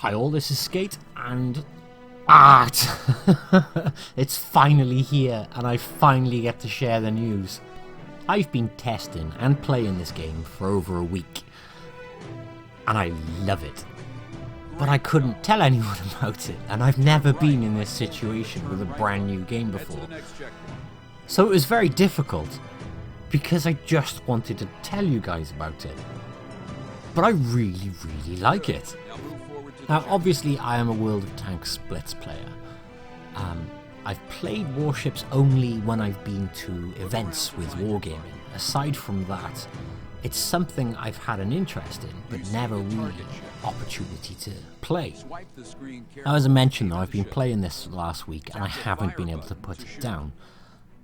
Hi all, this is Skate, and art! It's finally here, and I finally get to share the news. I've been testing and playing this game for over a week, and I love it. But I couldn't tell anyone about it, and I've never been in this situation with a brand new game before. So it was very difficult, because I just wanted to tell you guys about it. But I really like it. Now obviously I am a World of Tanks Blitz player. I've played Warships only when I've been to events with wargaming. Aside from that, it's something I've had an interest in, but never really opportunity to play. Now as I mentioned though, I've been playing this last week and I haven't been able to put it down.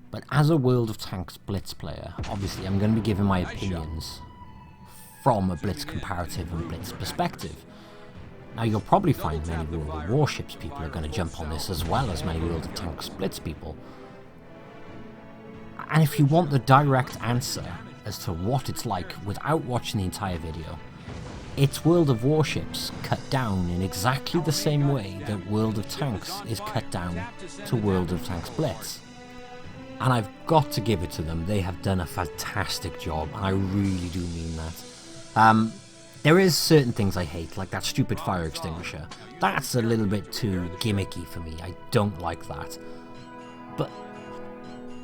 But as a World of Tanks Blitz player, obviously I'm going to be giving my opinions from a Blitz comparative and Blitz perspective. Now you'll probably find many World of Warships people are going to jump on this as well as many World of Tanks Blitz people. And if you want the direct answer as to what it's like without watching the entire video, it's World of Warships cut down in exactly the same way that World of Tanks is cut down to World of Tanks Blitz. And I've got to give it to them, they have done a fantastic job, and I really do mean that. There is certain things I hate, like that stupid fire extinguisher. That's a little bit too gimmicky for me, I don't like that. But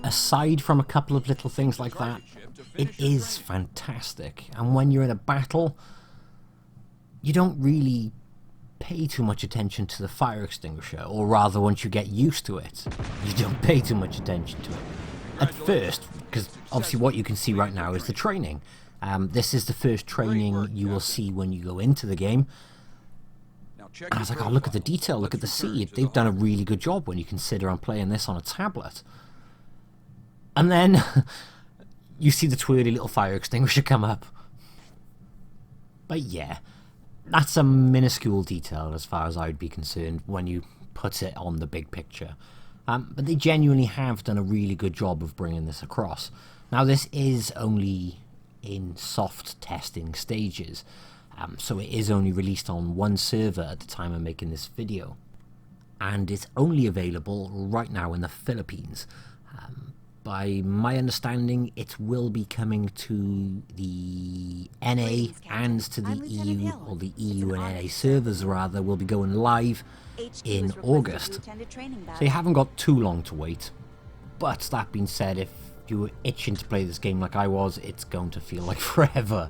aside from a couple of little things like that, it is fantastic. And when you're in a battle, you don't really pay too much attention to the fire extinguisher, or rather once you get used to it, you don't pay too much attention to it. At first, because obviously what you can see right now is the training. This is the first training you will see when you go into the game. And I was like, oh, look at the detail, look at the sea. They've done a really good job when you consider I'm playing this on a tablet. And then you see the twirly little fire extinguisher come up. But yeah, that's a minuscule detail as far as I would be concerned when you put it on the big picture. But they genuinely have done a really good job of bringing this across. Now this is only in soft testing stages, so it is only released on one server at the time of making this video, and it's only available right now in the Philippines. By my understanding, it will be coming to the NA and to the EU, or the EU and NA servers rather, will be going live in August. So you haven't got too long to wait. But that being said, if you were itching to play this game like I was, it's going to feel like forever.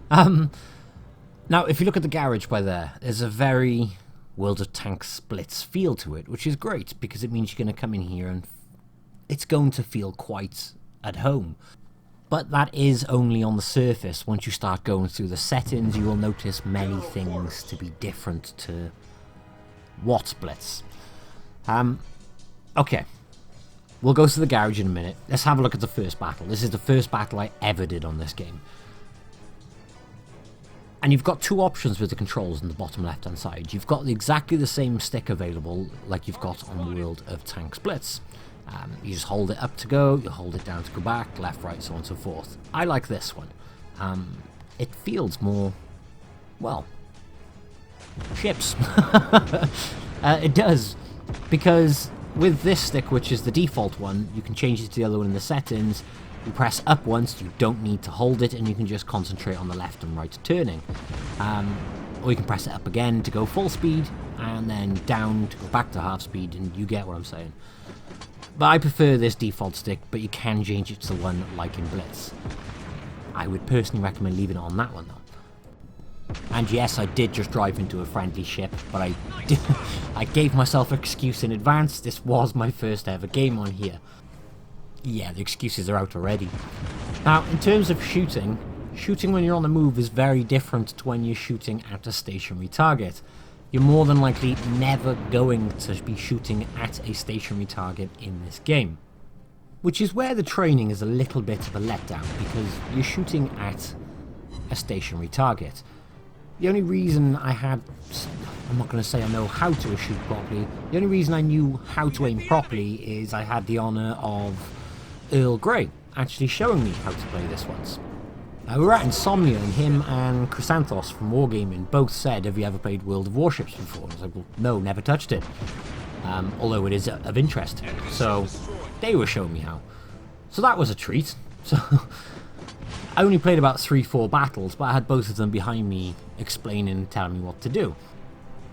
Now, if you look at the garage by there, there's a very World of Tanks Blitz feel to it, which is great, because it means you're going to come in here and it's going to feel quite at home. But that is only on the surface. Once you start going through the settings, you will notice many things to be different to Wot Blitz. Okay. We'll go to the garage in a minute. Let's have a look at the first battle. This is the first battle I ever did on this game. And you've got two options with the controls in the bottom left hand side. You've got exactly the same stick available like you've got on World of Tanks Blitz. You just hold it up to go, you hold it down to go back, left, right, so on and so forth. I like this one. It feels more, well, ships. It does, because with this stick, which is the default one, you can change it to the other one in the settings. You press up once, you don't need to hold it, and you can just concentrate on the left and right turning. Or you can press it up again to go full speed, and then down to go back to half speed, and you get what I'm saying. But I prefer this default stick, but you can change it to the one like in Blitz. I would personally recommend leaving it on that one though. And yes, I did just drive into a friendly ship, but I gave myself an excuse in advance. This was my first ever game on here. Yeah, the excuses are out already. Now, in terms of shooting when you're on the move is very different to when you're shooting at a stationary target. You're more than likely never going to be shooting at a stationary target in this game. Which is where the training is a little bit of a letdown, because you're shooting at a stationary target. The only reason I'm not going to say I know how to shoot properly, the only reason I knew how to aim properly is I had the honour of Earl Grey actually showing me how to play this once. We were at Insomnia, and him and Chrysanthos from Wargaming both said, have you ever played World of Warships before? I was like, well, no, never touched it. Although it is of interest. So they were showing me how. So that was a treat. So I only played about 3-4 battles, but I had both of them behind me explaining and telling me what to do.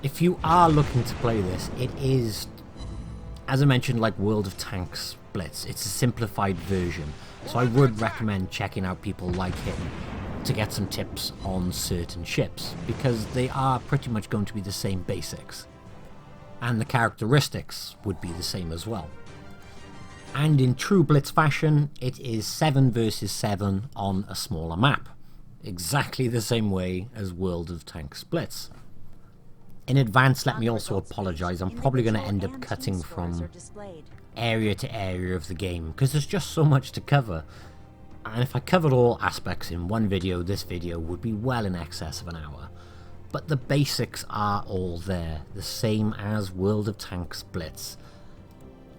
If you are looking to play this, it is, as I mentioned, like World of Tanks Blitz. It's a simplified version. So I would recommend checking out people like him to get some tips on certain ships, because they are pretty much going to be the same basics. And the characteristics would be the same as well. And in true Blitz fashion, it is 7 versus 7 on a smaller map. Exactly the same way as World of Tanks Blitz. In advance, let me also apologise, I'm probably going to end up cutting from area to area of the game, because there's just so much to cover. And if I covered all aspects in one video, this video would be well in excess of an hour. But the basics are all there, the same as World of Tanks Blitz.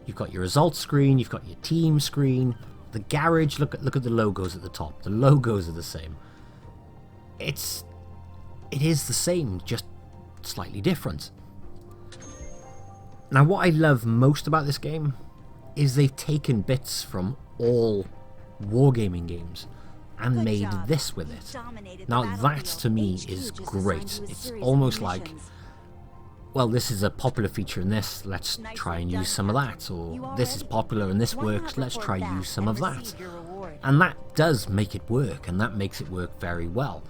You've got your results screen, you've got your team screen, the garage, look at the logos at the top, the logos are the same. It is the same, just slightly different. Now what I love most about this game is they've taken bits from all wargaming games and made this with it. Now that to me is great. It's almost like, well, this is a popular feature in this, let's try and use some of that, or this is popular and this works, let's try and use some of that. And that does make it work, and that makes it work very well.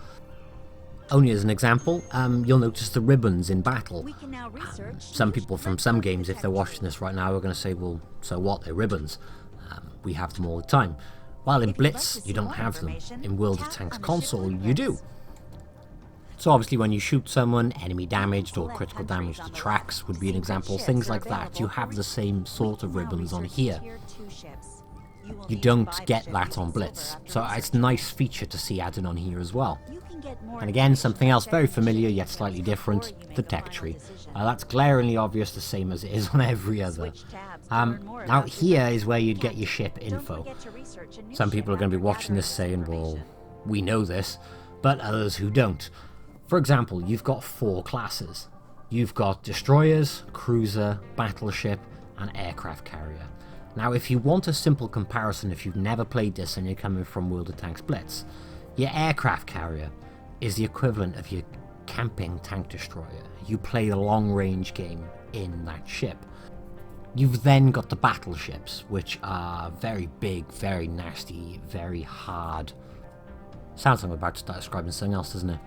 Only as an example, you'll notice the ribbons in battle. Some people from some games, if they're watching this right now, are going to say, well, so what, they're ribbons. We have them all the time. While in Blitz, you don't have them. In World of Tanks console, you do. So obviously when you shoot someone, enemy damaged or critical damage to tracks would be an example, things like that. You have the same sort of ribbons on here. You don't get that on Blitz, so it's a nice feature to see added on here as well. And again, something else very familiar yet slightly different, the tech tree. That's glaringly obvious, the same as it is on every other. Now here is where you'd get your ship info. Some people are going to be watching this saying, well, we know this, but others who don't. For example, you've got 4 classes. You've got destroyers, cruiser, battleship, and aircraft carrier. Now if you want a simple comparison, if you've never played this and you're coming from World of Tanks Blitz, your aircraft carrier is the equivalent of your camping tank destroyer. You play the long range game in that ship. You've then got the battleships, which are very big, very nasty, very hard. Sounds like I'm about to start describing something else, doesn't it?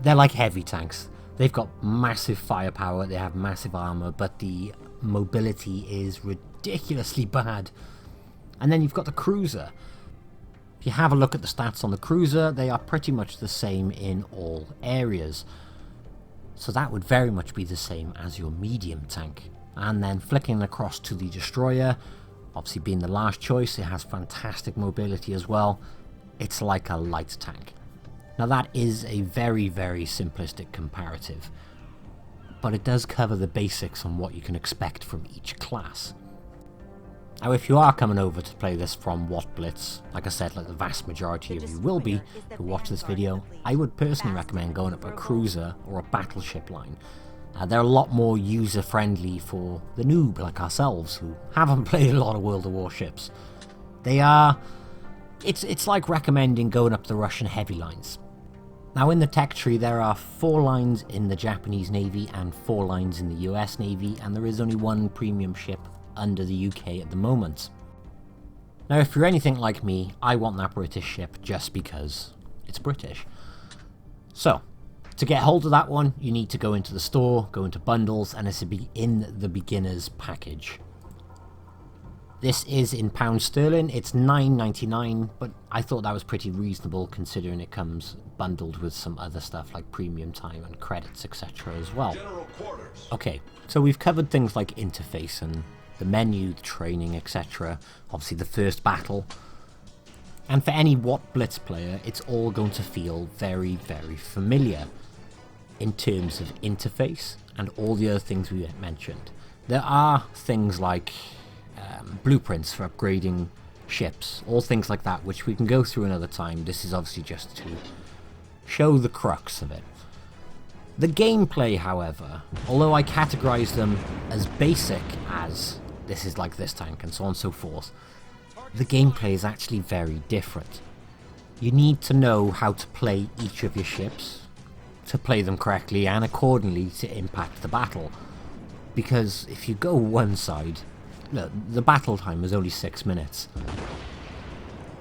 They're like heavy tanks. They've got massive firepower, they have massive armor, but the mobility is ridiculously bad. And then you've got the cruiser. If you have a look at the stats on the cruiser, they are pretty much the same in all areas. So that would very much be the same as your medium tank. And then flicking across to the destroyer, obviously being the last choice, it has fantastic mobility as well. It's like a light tank. Now that is a very, very simplistic comparative, but it does cover the basics on what you can expect from each class. Now if you are coming over to play this from Wot Blitz, like I said, like the vast majority of you will be who watch this video, I would personally recommend going up a cruiser or a battleship line. They're a lot more user-friendly for the noob like ourselves who haven't played a lot of World of Warships. They are... It's like recommending going up the Russian heavy lines. Now in the tech tree there are 4 lines in the Japanese Navy and 4 lines in the US Navy, and there is only 1 premium ship under the UK at the moment. Now if you're anything like me, I want that British ship just because it's British. So, to get hold of that one, you need to go into the store, go into bundles, and it's in the beginner's package. This is in £, it's £9.99, but I thought that was pretty reasonable considering it comes bundled with some other stuff like premium time and credits, etc. as well. Okay, so we've covered things like interface and the menu, the training, etc. Obviously the first battle. And for any Wot Blitz player, it's all going to feel very, very familiar in terms of interface and all the other things we mentioned. There are things like blueprints for upgrading ships, all things like that, which we can go through another time. This is obviously just to show the crux of it. The gameplay, however, although I categorise them as basic as this is like this tank and so on and so forth, the gameplay is actually very different. You need to know how to play each of your ships, to play them correctly and accordingly to impact the battle. Because if you go one side, look, the battle time is only 6 minutes.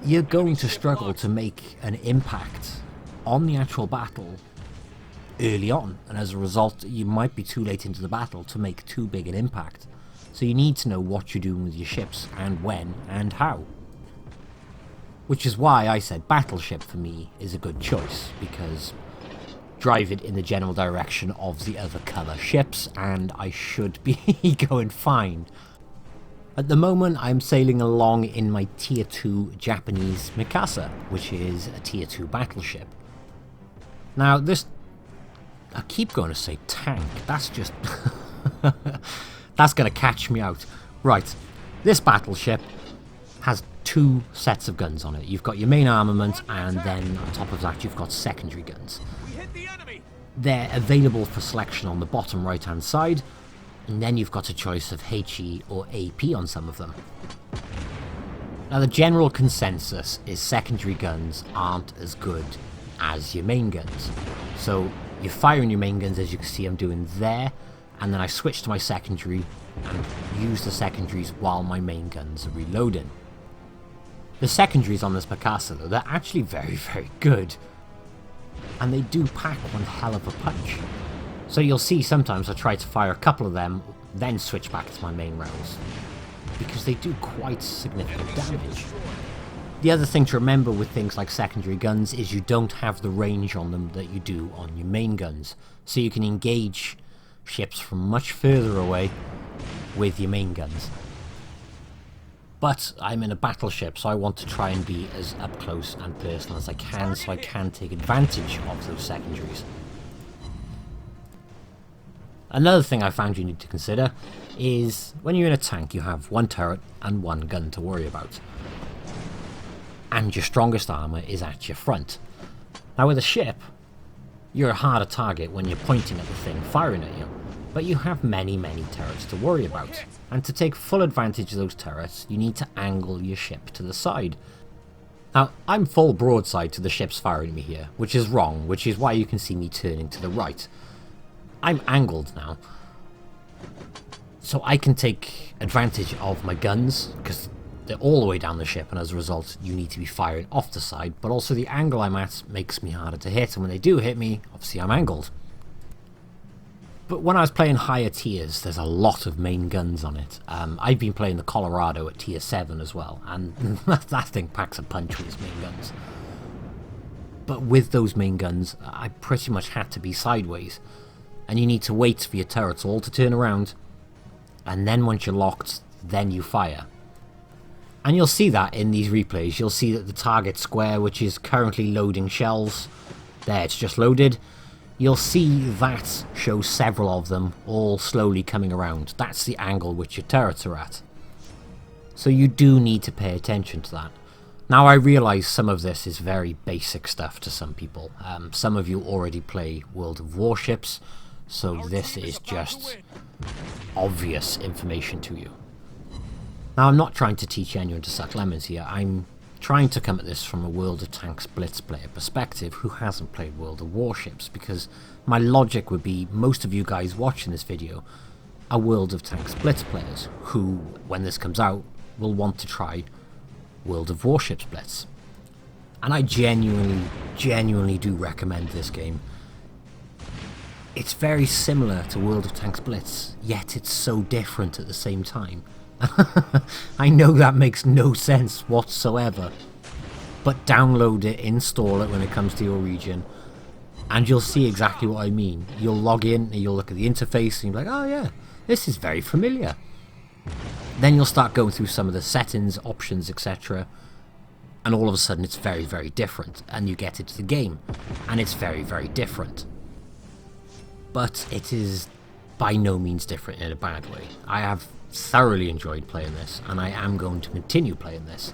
You're going to struggle to make an impact on the actual battle early on, and as a result you might be too late into the battle to make too big an impact. So you need to know what you're doing with your ships and when and how. Which is why I said Battleship for me is a good choice, because drive it in the general direction of the other colour ships and I should be going fine. At the moment I'm sailing along in my tier 2 Japanese Mikasa, which is a tier 2 battleship. Now this, I keep going to say tank, that's just that's going to catch me out. Right, this battleship has 2 sets of guns on it. You've got your main armament and then on top of that you've got secondary guns. They're available for selection on the bottom right hand side, and then you've got a choice of HE or AP on some of them. Now the general consensus is secondary guns aren't as good as your main guns. So you're firing your main guns as you can see I'm doing there, and then I switch to my secondary and use the secondaries while my main guns are reloading. The secondaries on this Mikasa though, they're actually very, very good. And they do pack one hell of a punch. So you'll see sometimes I try to fire a couple of them, then switch back to my main rounds, because they do quite significant damage. The other thing to remember with things like secondary guns is you don't have the range on them that you do on your main guns. So you can engage ships from much further away with your main guns. But I'm in a battleship, so I want to try and be as up close and personal as I can, so I can take advantage of those secondaries. Another thing I found you need to consider is when you're in a tank you have 1 turret and 1 gun to worry about. And your strongest armour is at your front. Now with a ship, you're a harder target when you're pointing at the thing firing at you. But you have many turrets to worry about, and to take full advantage of those turrets you need to angle your ship to the side. Now I'm full broadside to the ships firing me here, which is wrong, which is why you can see me turning to the right. I'm angled now, so I can take advantage of my guns, because they're all the way down the ship and as a result you need to be firing off the side, but also the angle I'm at makes me harder to hit, and when they do hit me, obviously I'm angled. But when I was playing higher tiers, there's a lot of main guns on it. I've been playing the Colorado at tier 7 as well, and that thing packs a punch with its main guns. But with those main guns, I pretty much had to be sideways, and you need to wait for your turrets all to turn around, and then once you're locked, then you fire. And you'll see that in these replays. You'll see that the target square, which is currently loading shells, there, it's just loaded. You'll see that shows several of them all slowly coming around. That's the angle which your turrets are at. So you do need to pay attention to that. Now I realise some of this is very basic stuff to some people. Some of you already play World of Warships, so this is just obvious information to you. Now I'm not trying to teach anyone to suck lemons here. I'm trying to come at this from a World of Tanks Blitz player perspective who hasn't played World of Warships, because my logic would be most of you guys watching this video are World of Tanks Blitz players who, when this comes out, will want to try World of Warships Blitz. And I genuinely do recommend this game. It's very similar to World of Tanks Blitz, yet it's so different at the same time. I know that makes no sense whatsoever, but download it, install it when it comes to your region, and you'll see exactly what I mean. You'll log in and you'll look at the interface and you'll be like, oh yeah, this is very familiar. Then you'll start going through some of the settings, options, etc., and all of a sudden it's very different, and you get into the game and it's very different. But it is by no means different in a bad way. I have thoroughly enjoyed playing this, and I am going to continue playing this.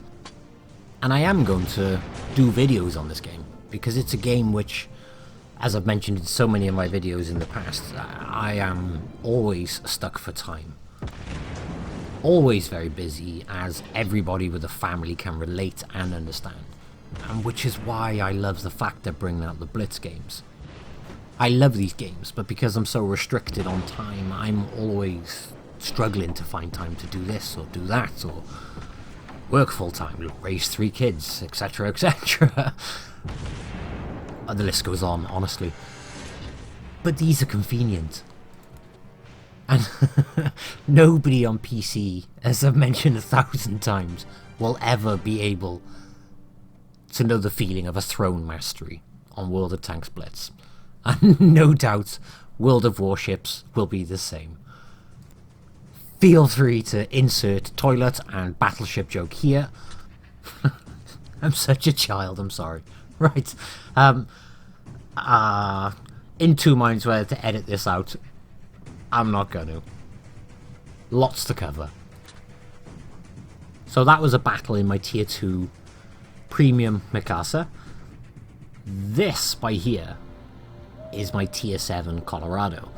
And I am going to do videos on this game, because it's a game which, as I've mentioned in so many of my videos in the past, I am always stuck for time. Always very busy, as everybody with a family can relate and understand. And which is why I love the fact they're bringing out the Blitz games. I love these games, but because I'm so restricted on time, I'm always struggling to find time to do this or do that, or work full-time, raise 3 kids, etc, etc. And the list goes on, honestly. But these are convenient. And nobody on PC, as I've mentioned 1,000 times, will ever be able to know the feeling of a throne mastery on World of Tanks Blitz. And no doubt World of Warships will be the same. Feel free to insert toilet and battleship joke here. I'm such a child, I'm sorry. Right. In 2 minds whether to edit this out. I'm not going to. Lots to cover. So that was a battle in my tier 2 premium Mikasa. This by here is my tier 7 Colorado,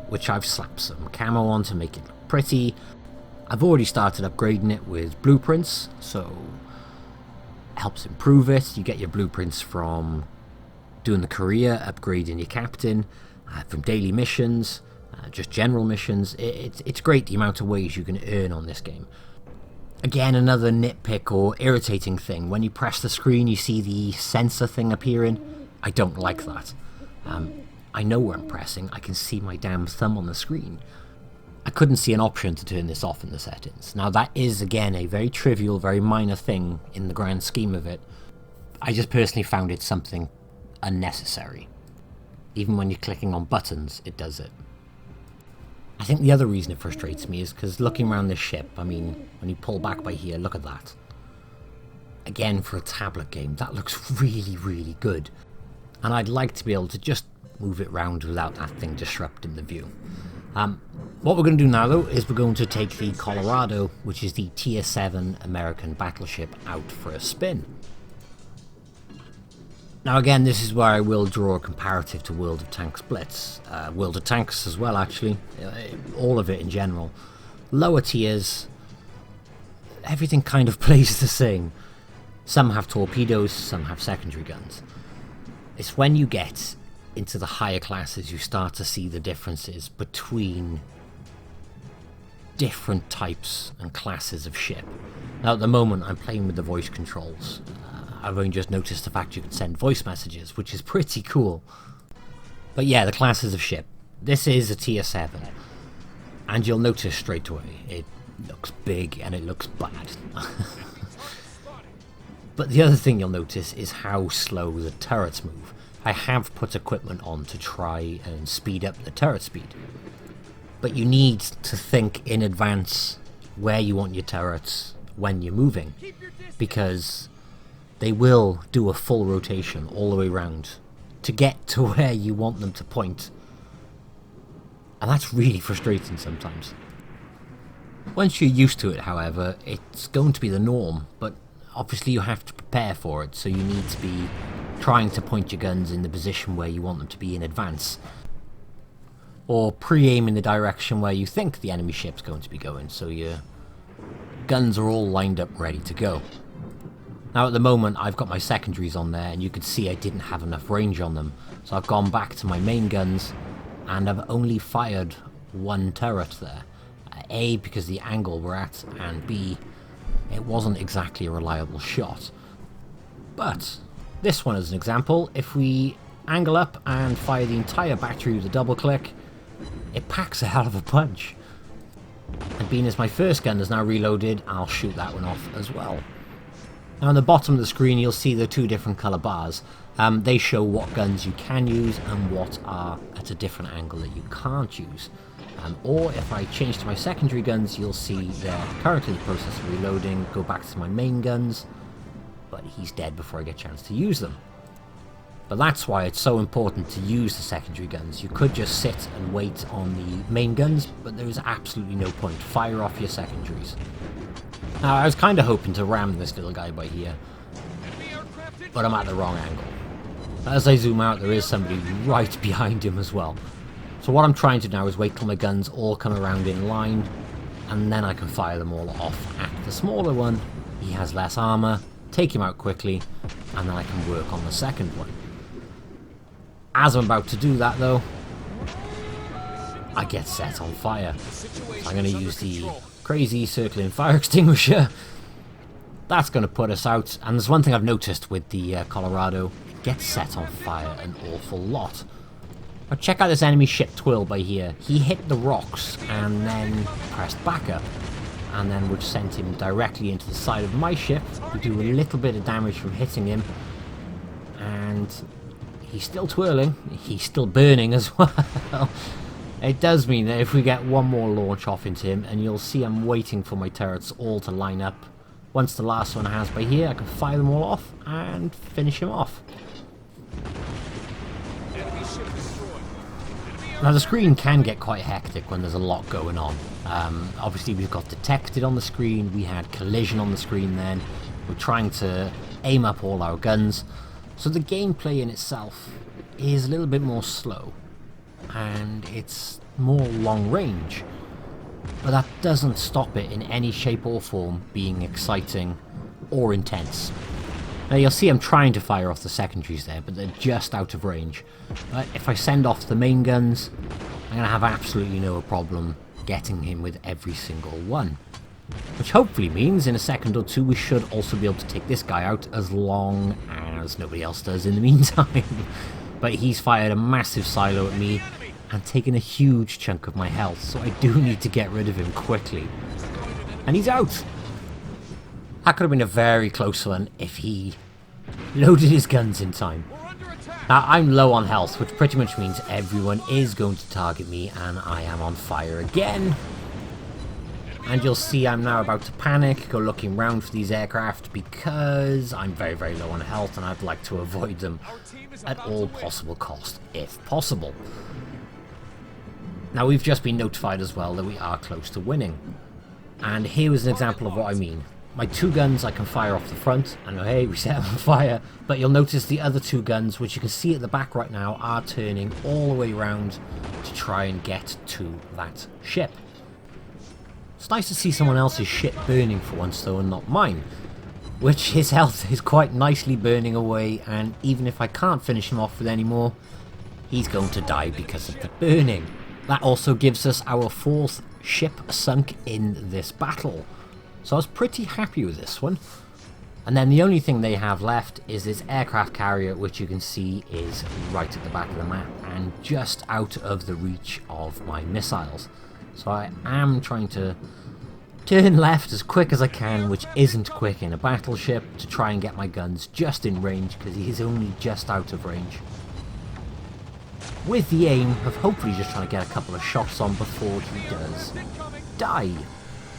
which I've slapped some camo on to make it look pretty. I've already started upgrading it with blueprints, so it helps improve it. You get your blueprints from doing the career, upgrading your captain, from daily missions, just general missions. It's great the amount of ways you can earn on this game. Again, another nitpick or irritating thing, when you press the screen you see the sensor thing appearing. I don't like that. I know where I'm pressing, I can see my damn thumb on the screen. I couldn't see an option to turn this off in the settings. Now that is again a very trivial, very minor thing in the grand scheme of it. I just personally found it something unnecessary. Even when you're clicking on buttons, it does it. I think the other reason it frustrates me is because looking around this ship, I mean, when you pull back by here, look at that. Again, for a tablet game, that looks really, really good. And I'd like to be able to just move it around without that thing disrupting the view. What we're going to do now, though, is we're going to take the Colorado, which is the tier 7 American battleship, out for a spin. Now again, this is where I will draw a comparative to World of Tanks Blitz. World of Tanks as well, actually. All of it in general. Lower tiers, everything kind of plays the same. Some have torpedoes, some have secondary guns. It's when you get into the higher classes you start to see the differences between different types and classes of ship. Now at the moment I'm playing with the voice controls. I've only just noticed the fact you can send voice messages, which is pretty cool. But yeah, the classes of ship. This is a tier 7. And you'll notice straight away, it looks big and it looks bad. But the other thing you'll notice is how slow the turrets move. I have put equipment on to try and speed up the turret speed. But you need to think in advance where you want your turrets when you're moving. Because they will do a full rotation all the way around to get to where you want them to point. And that's really frustrating sometimes. Once you're used to it, however, it's going to be the norm, but obviously you have to prepare for it, so you need to be trying to point your guns in the position where you want them to be in advance. Or pre-aim in the direction where you think the enemy ship's going to be going, so your guns are all lined up ready to go. Now at the moment I've got my secondaries on there and you could see I didn't have enough range on them, so I've gone back to my main guns and I've only fired 1 turret there. A, because the angle we're at, and B, it wasn't exactly a reliable shot. But this one as an example, if we angle up and fire the entire battery with a double click, it packs a hell of a punch. And being as my first gun is now reloaded, I'll shoot that one off as well. Now on the bottom of the screen you'll see the 2 different colour bars. They show what guns you can use and what are at a different angle that you can't use. Or if I change to my secondary guns, you'll see they're currently in the process of reloading, go back to my main guns, but he's dead before I get a chance to use them. But that's why it's so important to use the secondary guns. You could just sit and wait on the main guns, but there is absolutely no point. Fire off your secondaries. Now I was kind of hoping to ram this little guy by here, but I'm at the wrong angle. As I zoom out, there is somebody right behind him as well. So what I'm trying to do now is wait till my guns all come around in line, and then I can fire them all off at the smaller one. He has less armor, take him out quickly, and then I can work on the second one. As I'm about to do that though, I get set on fire. I'm going to use the crazy circling fire extinguisher. That's going to put us out, and there's one thing I've noticed with the Colorado, it gets set on fire an awful lot. Now check out this enemy ship Twill by here. He hit the rocks and then pressed back up, and then which sent him directly into the side of my ship. We do a little bit of damage from hitting him, and he's still twirling, he's still burning as well. It does mean that if we get one more launch off into him, and you'll see I'm waiting for my turrets all to line up. Once the last one has by here, I can fire them all off and finish him off. Now the screen can get quite hectic when there's a lot going on. Obviously we've got detected on the screen, we had collision on the screen then. We're trying to aim up all our guns. So the gameplay in itself is a little bit more slow. And it's more long range, but that doesn't stop it in any shape or form being exciting or intense. Now you'll see I'm trying to fire off the secondaries there, but they're just out of range. But if I send off the main guns, I'm going to have absolutely no problem getting him with every single one. Which hopefully means in a second or two we should also be able to take this guy out as long as nobody else does in the meantime. But he's fired a massive silo at me and taken a huge chunk of my health, so I do need to get rid of him quickly. And he's out! That could have been a very close one if he loaded his guns in time. Now I'm low on health, which pretty much means everyone is going to target me, and I am on fire again. And you'll see I'm now about to panic, go looking around for these aircraft, because I'm very, very low on health and I'd like to avoid them at all possible cost, if possible. Now we've just been notified as well that we are close to winning. And here was an example of what I mean. My two guns I can fire off the front, and hey, we set them on fire, but you'll notice the other two guns, which you can see at the back right now, are turning all the way around to try and get to that ship. It's nice to see someone else's ship burning for once though, and not mine. Which his health is quite nicely burning away, and even if I can't finish him off with any more, he's going to die because of the burning. That also gives us our fourth ship sunk in this battle. So I was pretty happy with this one. And then the only thing they have left is this aircraft carrier, which you can see is right at the back of the map and just out of the reach of my missiles. So I am trying to turn left as quick as I can, which isn't quick in a battleship, to try and get my guns just in range, because he is only just out of range. With the aim of hopefully just trying to get a couple of shots on before he does die.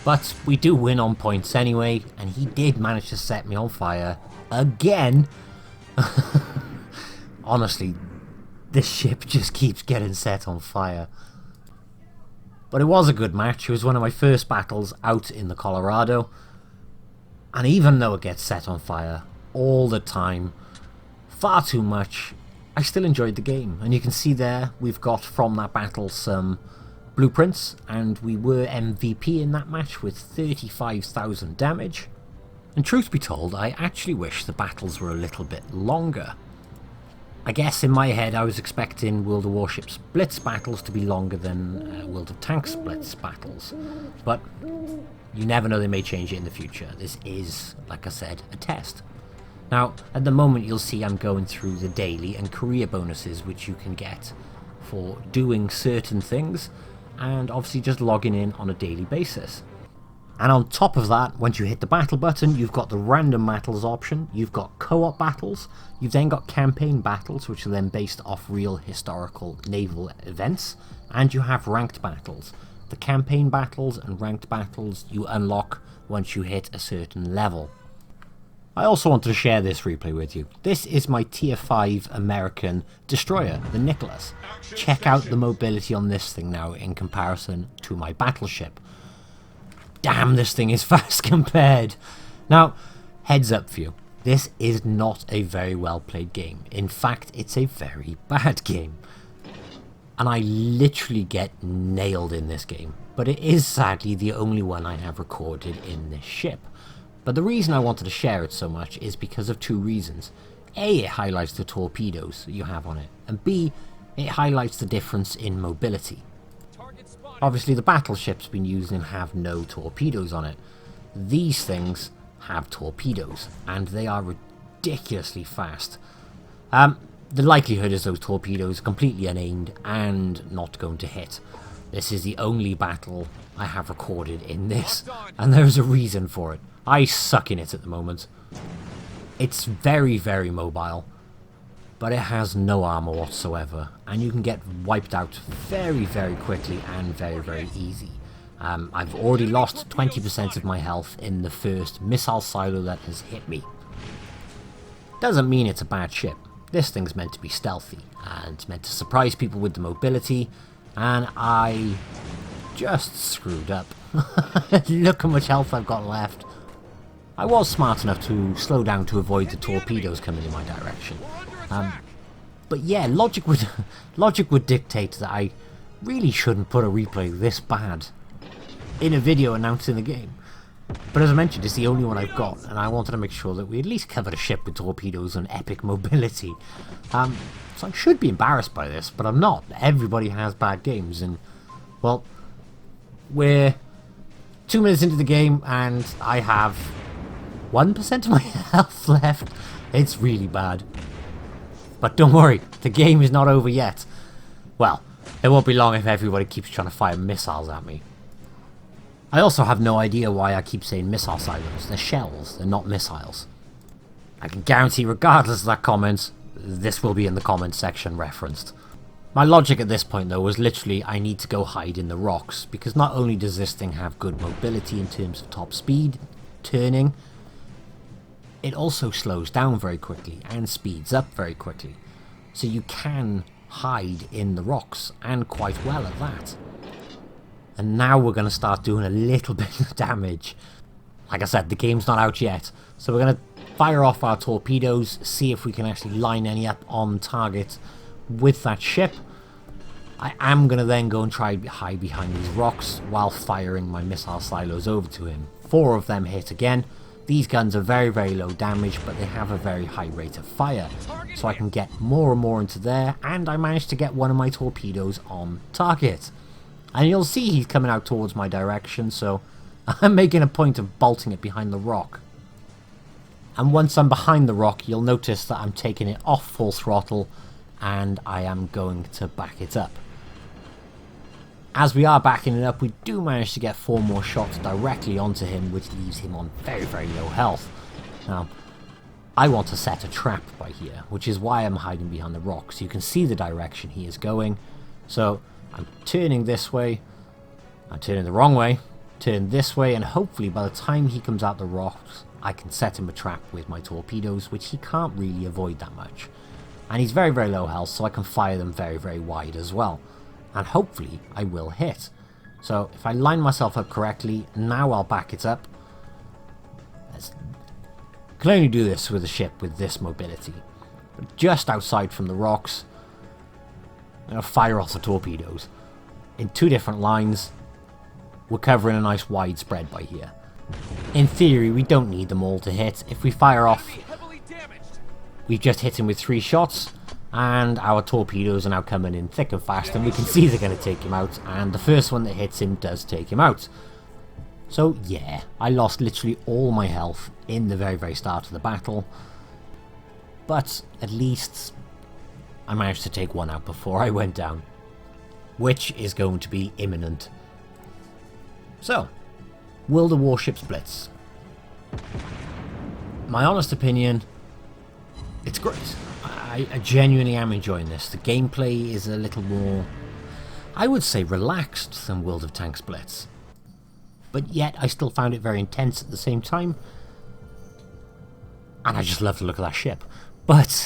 But we do win on points anyway, and he did manage to set me on fire again. Honestly, this ship just keeps getting set on fire. But it was a good match. It was one of my first battles out in the Colorado. And even though it gets set on fire all the time, far too much, I still enjoyed the game. And you can see there, we've got from that battle some blueprints, and we were MVP in that match with 35,000 damage. And truth be told, I actually wish the battles were a little bit longer. I guess in my head I was expecting World of Warships Blitz battles to be longer than World of Tanks Blitz battles, but you never know, they may change it in the future. This is, like I said, a test. Now, at the moment you'll see I'm going through the daily and career bonuses which you can get for doing certain things, and obviously just logging in on a daily basis. And on top of that, once you hit the battle button, you've got the random battles option, you've got co-op battles, you've then got campaign battles, which are then based off real historical naval events, and you have ranked battles. The campaign battles and ranked battles you unlock once you hit a certain level. I also wanted to share this replay with you. This is my tier 5 American destroyer, the Nicholas. Check out the mobility on this thing now in comparison to my battleship. Damn, this thing is fast compared. Now, heads up for you. This is not a very well played game. In fact, it's a very bad game. And I literally get nailed in this game. But it is sadly the only one I have recorded in this ship. But the reason I wanted to share it so much is because of two reasons. A, it highlights the torpedoes you have on it. And B, it highlights the difference in mobility. Obviously the battleships been used and have no torpedoes on it. These things have torpedoes, and they are ridiculously fast. The likelihood is those torpedoes are completely unaimed and not going to hit. This is the only battle I have recorded in this, and there's a reason for it. I suck in it at the moment. It's very, very mobile, but it has no armor whatsoever, and you can get wiped out very, very quickly and very, very easy. I've already lost 20% of my health in the first missile silo that has hit me. Doesn't mean it's a bad ship. This thing's meant to be stealthy and meant to surprise people with the mobility, and I just screwed up. Look how much health I've got left. I was smart enough to slow down to avoid the torpedoes coming in my direction. But yeah, logic would dictate that I really shouldn't put a replay this bad in a video announcing the game. But as I mentioned, it's the only one I've got, and I wanted to make sure that we at least covered a ship with torpedoes and epic mobility. So I should be embarrassed by this, but I'm not. Everybody has bad games, and, well, we're 2 minutes into the game, and I have 1% of my health left. It's really bad. But don't worry, the game is not over yet. Well, it won't be long if everybody keeps trying to fire missiles at me. I also have no idea why I keep saying missile silos. They're shells, they're not missiles. I can guarantee, regardless of that comment, this will be in the comment section referenced. My logic at this point though was literally I need to go hide in the rocks, because not only does this thing have good mobility in terms of top speed, turning, it also slows down very quickly and speeds up very quickly. So you can hide in the rocks, and quite well at that. And now we're going to start doing a little bit of damage. Like I said, the game's not out yet, so we're going to fire off our torpedoes, see if we can actually line any up on target with that ship. I am going to then go and try to hide behind these rocks while firing my missile silos over to him. 4 of them hit again. These guns are very, very low damage, but they have a very high rate of fire, so I can get more and more into there, and I managed to get one of my torpedoes on target. And you'll see he's coming out towards my direction, so I'm making a point of bolting it behind the rock. And once I'm behind the rock, you'll notice that I'm taking it off full throttle, and I am going to back it up. As we are backing it up, we do manage to get 4 more shots directly onto him, which leaves him on very, very low health. Now, I want to set a trap by here, which is why I'm hiding behind the rocks. You can see the direction he is going, so I'm turning this way, I'm turning the wrong way, turn this way, and hopefully by the time he comes out the rocks, I can set him a trap with my torpedoes, which he can't really avoid that much. And he's very, very low health, so I can fire them very, very wide as well. And hopefully I will hit. So if I line myself up correctly, now I'll back it up. I can only do this with a ship with this mobility. But just outside from the rocks, I'm going to fire off the torpedoes. In 2 different lines, we're covering a nice wide spread by here. In theory, we don't need them all to hit. If we fire off, we've just hit him with 3 shots. And our torpedoes are now coming in thick and fast, and we can see they're going to take him out, and the first one that hits him does take him out. So yeah, I lost literally all my health in the very, very start of the battle, but at least I managed to take one out before I went down, which is going to be imminent. So, World of Warships Blitz. My honest opinion, it's great. I genuinely am enjoying this. The gameplay is a little more, I would say, relaxed than World of Tanks Blitz. But yet, I still found it very intense at the same time. And I just love the look of that ship. But,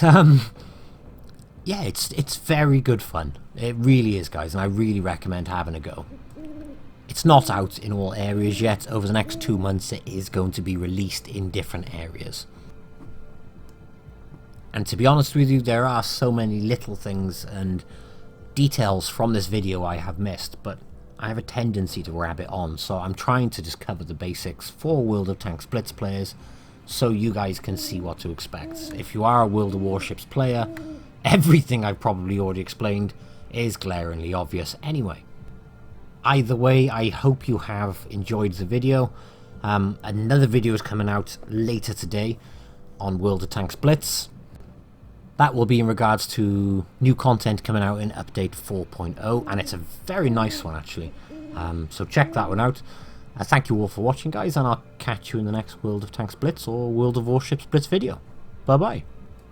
yeah, it's very good fun. It really is, guys, and I really recommend having a go. It's not out in all areas yet. Over the next 2 months, it is going to be released in different areas. And to be honest with you, there are so many little things and details from this video I have missed, but I have a tendency to rabbit on, so I'm trying to just cover the basics for World of Tanks Blitz players so you guys can see what to expect. If you are a World of Warships player, everything I've probably already explained is glaringly obvious anyway. Either way, I hope you have enjoyed the video. Another video is coming out later today on World of Tanks Blitz. That will be in regards to new content coming out in update 4.0, and it's a very nice one actually. So check that one out. Thank you all for watching, guys, and I'll catch you in the next World of Tanks Blitz or World of Warships Blitz video. Bye bye.